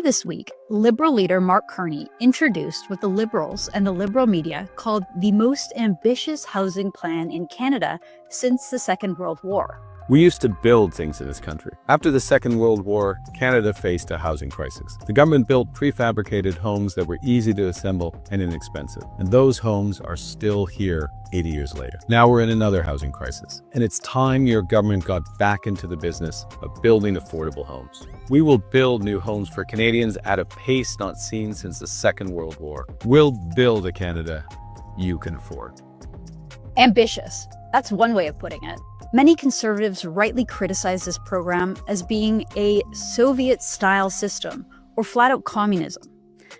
Earlier this week, Liberal leader Mark Carney introduced what the Liberals and the Liberal media called the most ambitious housing plan in Canada since the Second World War. We used to build things in this country. After the Second World War, Canada faced a housing crisis. The government built prefabricated homes that were easy to assemble and inexpensive. And those homes are still here 80 years later. Now we're in another housing crisis. And it's time your government got back into the business of building affordable homes. We will build new homes for Canadians at a pace not seen since the Second World War. We'll build a Canada you can afford. Ambitious. That's one way of putting it. Many conservatives rightly criticize this program as being a Soviet-style system or flat-out communism.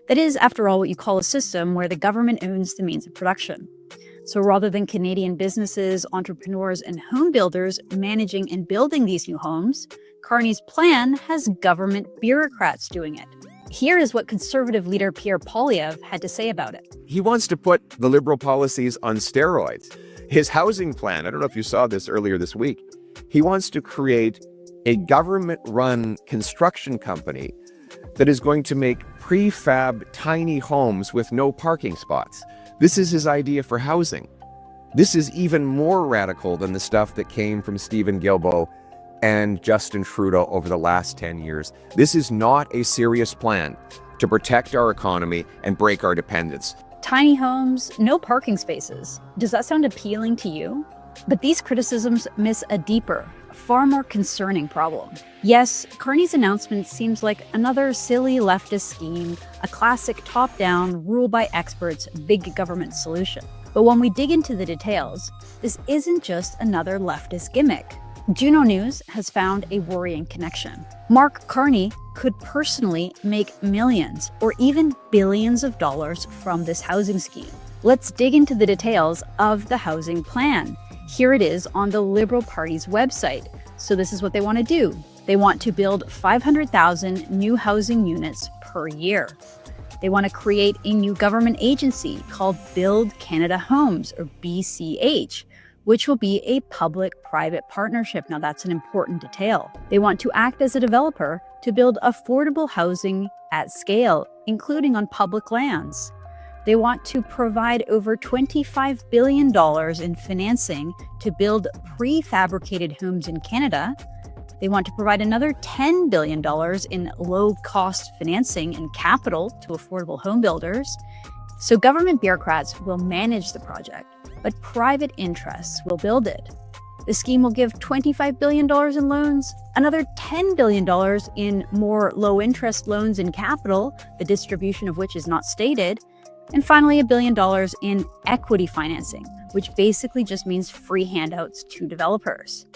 That is, after all, what you call a system where the government owns the means of production. So rather than Canadian businesses, entrepreneurs, and home builders managing and building these new homes, Carney's plan has government bureaucrats doing it. Here is what Conservative leader Pierre Poilievre had to say about it. He wants to put the Liberal policies on steroids. His housing plan, I don't know if you saw this earlier this week, he wants to create a government-run construction company that is going to make prefab tiny homes with no parking spots. This is his idea for housing. This is even more radical than the stuff that came from Stephen Guilbeault and Justin Trudeau over the last 10 years. This is not a serious plan to protect our economy and break our dependence. Tiny homes, no parking spaces. Does that sound appealing to you? But these criticisms miss a deeper, far more concerning problem. Yes, Carney's announcement seems like another silly leftist scheme, a classic top-down, rule-by-experts, big government solution. But when we dig into the details, this isn't just another leftist gimmick. Juno News has found a worrying connection. Mark Carney could personally make millions or even billions of dollars from this housing scheme. Let's dig into the details of the housing plan. Here it is on the Liberal Party's website. So this is what they want to do. They want to build 500,000 new housing units per year. They want to create a new government agency called Build Canada Homes, or BCH, which will be a public-private partnership. Now that's an important detail. They want to act as a developer to build affordable housing at scale, including on public lands. They want to provide over $25 billion in financing to build prefabricated homes in Canada. They want to provide another $10 billion in low-cost financing and capital to affordable home builders. So government bureaucrats will manage the project, but private interests will build it. The scheme will give $25 billion in loans, another $10 billion in more low-interest loans and capital, the distribution of which is not stated, and finally $1 billion in equity financing, which basically just means free handouts to developers.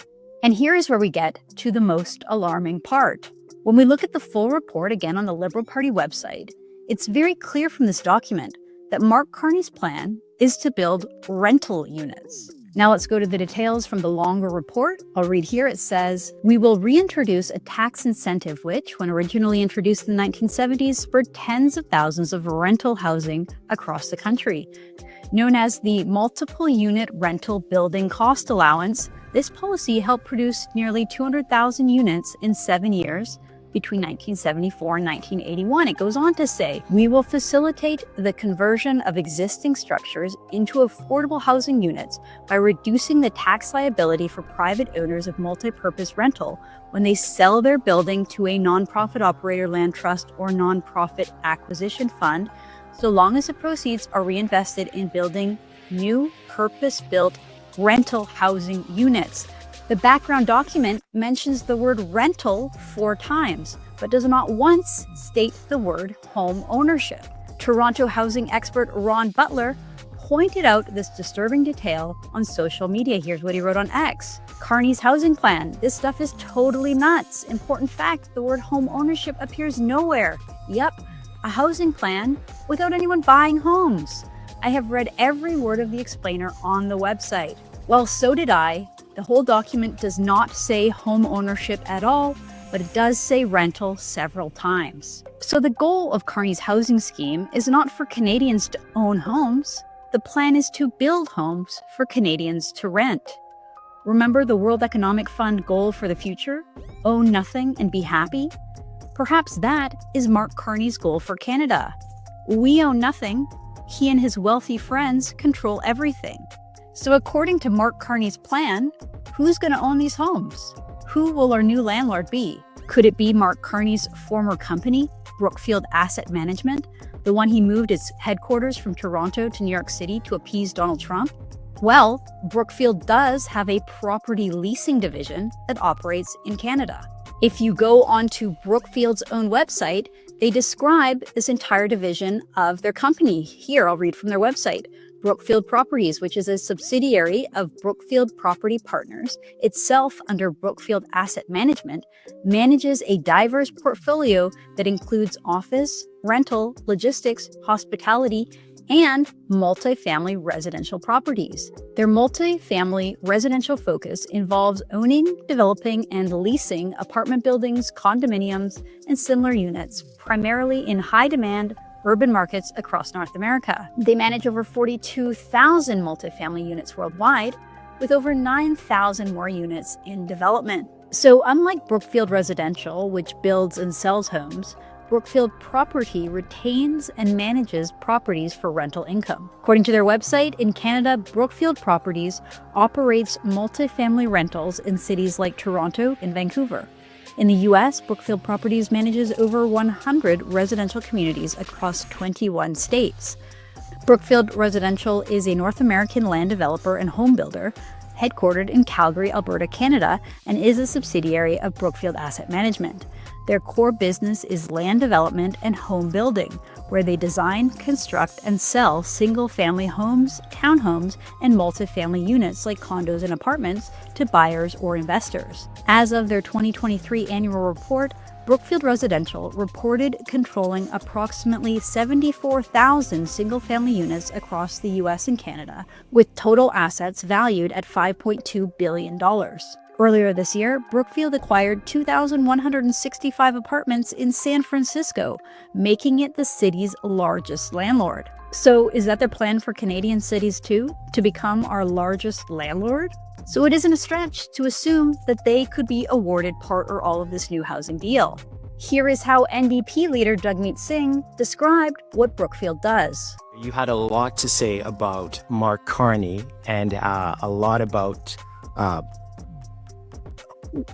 And here is where we get to the most alarming part. When we look at the full report again on the Liberal Party website, it's very clear from this document that Mark Carney's plan is to build rental units. Now let's go to the details from the longer report. I'll read here. It says, we will reintroduce a tax incentive which, when originally introduced in the 1970s, spurred tens of thousands of rental housing across the country. Known as the Multiple Unit Rental Building Cost Allowance, this policy helped produce nearly 200,000 units in 7 years, between 1974 and 1981. It goes on to say, we will facilitate the conversion of existing structures into affordable housing units by reducing the tax liability for private owners of multi-purpose rental when they sell their building to a nonprofit operator, land trust, or nonprofit acquisition fund, so long as the proceeds are reinvested in building new purpose-built rental housing units. The background document mentions the word rental 4 times, but does not once state the word home ownership. Toronto housing expert Ron Butler pointed out this disturbing detail on social media. Here's what he wrote on X. Carney's housing plan. This stuff is totally nuts. Important fact, the word home ownership appears nowhere. Yep, a housing plan without anyone buying homes. I have read every word of the explainer on the website. Well, so did I. The whole document does not say home ownership at all, but it does say rental several times. So the goal of Carney's housing scheme is not for Canadians to own homes. The plan is to build homes for Canadians to rent. Remember the World Economic Fund goal for the future? Own nothing and be happy? Perhaps that is Mark Carney's goal for Canada. We own nothing. He and his wealthy friends control everything. So according to Mark Carney's plan, who's going to own these homes? Who will our new landlord be? Could it be Mark Carney's former company, Brookfield Asset Management, the one he moved its headquarters from Toronto to New York City to appease Donald Trump? Well, Brookfield does have a property leasing division that operates in Canada. If you go onto Brookfield's own website, they describe this entire division of their company. Here, I'll read from their website. Brookfield Properties, which is a subsidiary of Brookfield Property Partners, itself under Brookfield Asset Management, manages a diverse portfolio that includes office, rental, logistics, hospitality, and multifamily residential properties. Their multifamily residential focus involves owning, developing, and leasing apartment buildings, condominiums, and similar units, primarily in high-demand urban markets across North America. They manage over 42,000 multifamily units worldwide, with over 9,000 more units in development. So unlike Brookfield Residential, which builds and sells homes, Brookfield Property retains and manages properties for rental income. According to their website, in Canada, Brookfield Properties operates multifamily rentals in cities like Toronto and Vancouver. In the US, Brookfield Properties manages over 100 residential communities across 21 states. Brookfield Residential is a North American land developer and home builder, headquartered in Calgary, Alberta, Canada, and is a subsidiary of Brookfield Asset Management. Their core business is land development and home building, where they design, construct, and sell single-family homes, townhomes, and multifamily units like condos and apartments to buyers or investors. As of their 2023 annual report, Brookfield Residential reported controlling approximately 74,000 single-family units across the US and Canada, with total assets valued at $5.2 billion. Earlier this year, Brookfield acquired 2,165 apartments in San Francisco, making it the city's largest landlord. So is that their plan for Canadian cities too, to become our largest landlord? So it isn't a stretch to assume that they could be awarded part or all of this new housing deal. Here is how NDP leader Jagmeet Singh described what Brookfield does. You had a lot to say about Mark Carney and a lot about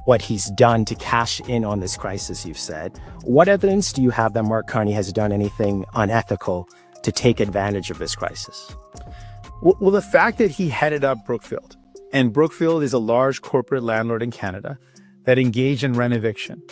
what he's done to cash in on this crisis, you've said. What evidence do you have that Mark Carney has done anything unethical to take advantage of this crisis? Well, the fact that he headed up Brookfield, and Brookfield is a large corporate landlord in Canada that engaged in rent eviction.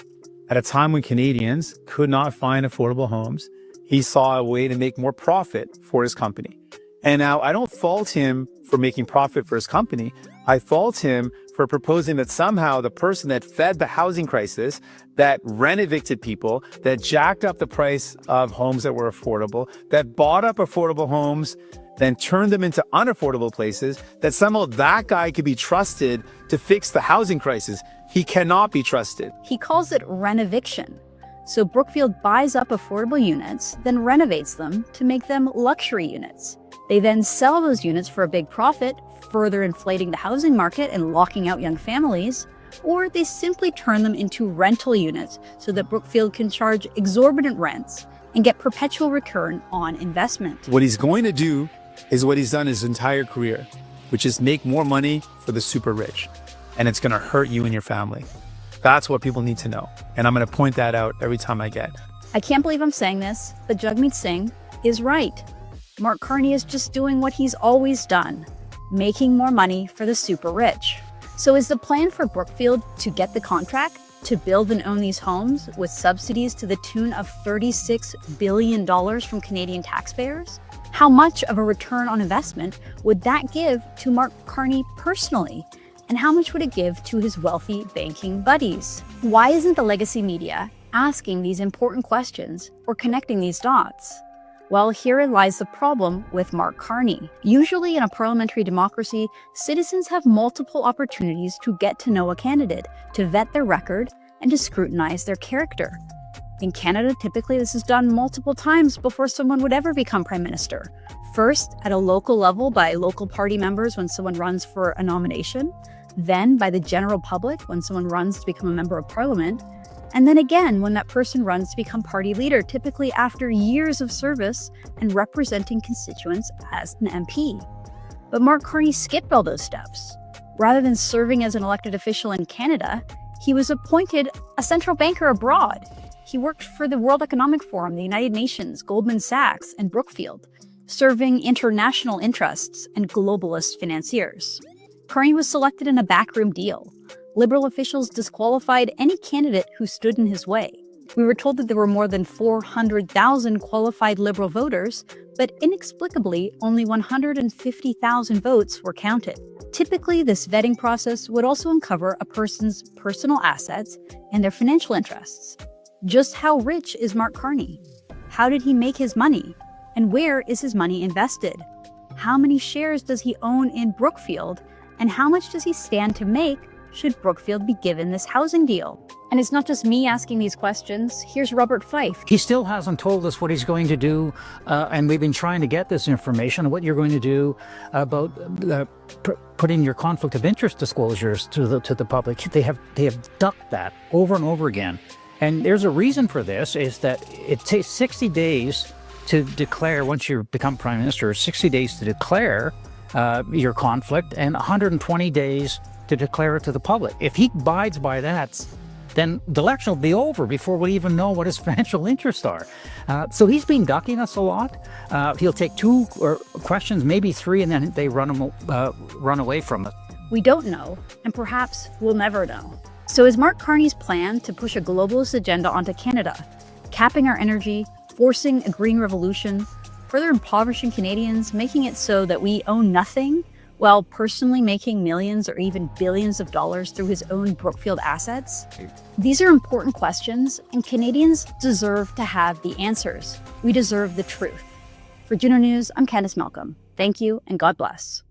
At a time when Canadians could not find affordable homes, he saw a way to make more profit for his company. And now I don't fault him for making profit for his company. I fault him for proposing that somehow the person that fed the housing crisis, that rent evicted people, that jacked up the price of homes that were affordable, that bought up affordable homes, then turned them into unaffordable places, that somehow that guy could be trusted to fix the housing crisis. He cannot be trusted. He calls it rent eviction. So Brookfield buys up affordable units, then renovates them to make them luxury units. They then sell those units for a big profit, further inflating the housing market and locking out young families, or they simply turn them into rental units so that Brookfield can charge exorbitant rents and get perpetual return on investment. What he's going to do is what he's done his entire career, which is make more money for the super rich. And it's going to hurt you and your family. That's what people need to know. And I'm going to point that out every time I get. I can't believe I'm saying this, but Jagmeet Singh is right. Mark Carney is just doing what he's always done, making more money for the super rich. So is the plan for Brookfield to get the contract to build and own these homes with subsidies to the tune of $36 billion from Canadian taxpayers? How much of a return on investment would that give to Mark Carney personally? And how much would it give to his wealthy banking buddies? Why isn't the legacy media asking these important questions or connecting these dots? Well, herein lies the problem with Mark Carney. Usually in a parliamentary democracy, citizens have multiple opportunities to get to know a candidate, to vet their record, and to scrutinize their character. In Canada, typically this is done multiple times before someone would ever become prime minister. First, at a local level by local party members when someone runs for a nomination, then by the general public when someone runs to become a member of parliament, And then again when that person runs to become party leader, typically after years of service and representing constituents as an MP. But Mark Carney skipped all those steps. Rather than serving as an elected official in Canada, he was appointed a central banker abroad. He worked for the World Economic Forum, the United Nations, Goldman Sachs, and Brookfield, serving international interests and globalist financiers. Carney was selected in a backroom deal. Liberal officials disqualified any candidate who stood in his way. We were told that there were more than 400,000 qualified Liberal voters, but inexplicably, only 150,000 votes were counted. Typically, this vetting process would also uncover a person's personal assets and their financial interests. Just how rich is Mark Carney? How did he make his money? And where is his money invested? How many shares does he own in Brookfield? And how much does he stand to make should Brookfield be given this housing deal? And it's not just me asking these questions. Here's Robert Fife. He still hasn't told us what he's going to do, and we've been trying to get this information on what you're going to do about putting your conflict of interest disclosures to the public. They have ducked that over and over again. And there's a reason for this, is that it takes 60 days to declare, once you become prime minister, 60 days to declare your conflict and 120 days to declare it to the public. If he abides by that, then the election will be over before we even know what his financial interests are. So he's been ducking us a lot. He'll take 2 questions, maybe 3, and then they run away from it. We don't know, and perhaps we'll never know. So is Mark Carney's plan to push a globalist agenda onto Canada, capping our energy, forcing a green revolution, further impoverishing Canadians, making it so that we own nothing, while personally making millions or even billions of dollars through his own Brookfield assets? These are important questions, and Canadians deserve to have the answers. We deserve the truth. For Juno News, I'm Candice Malcolm. Thank you, and God bless.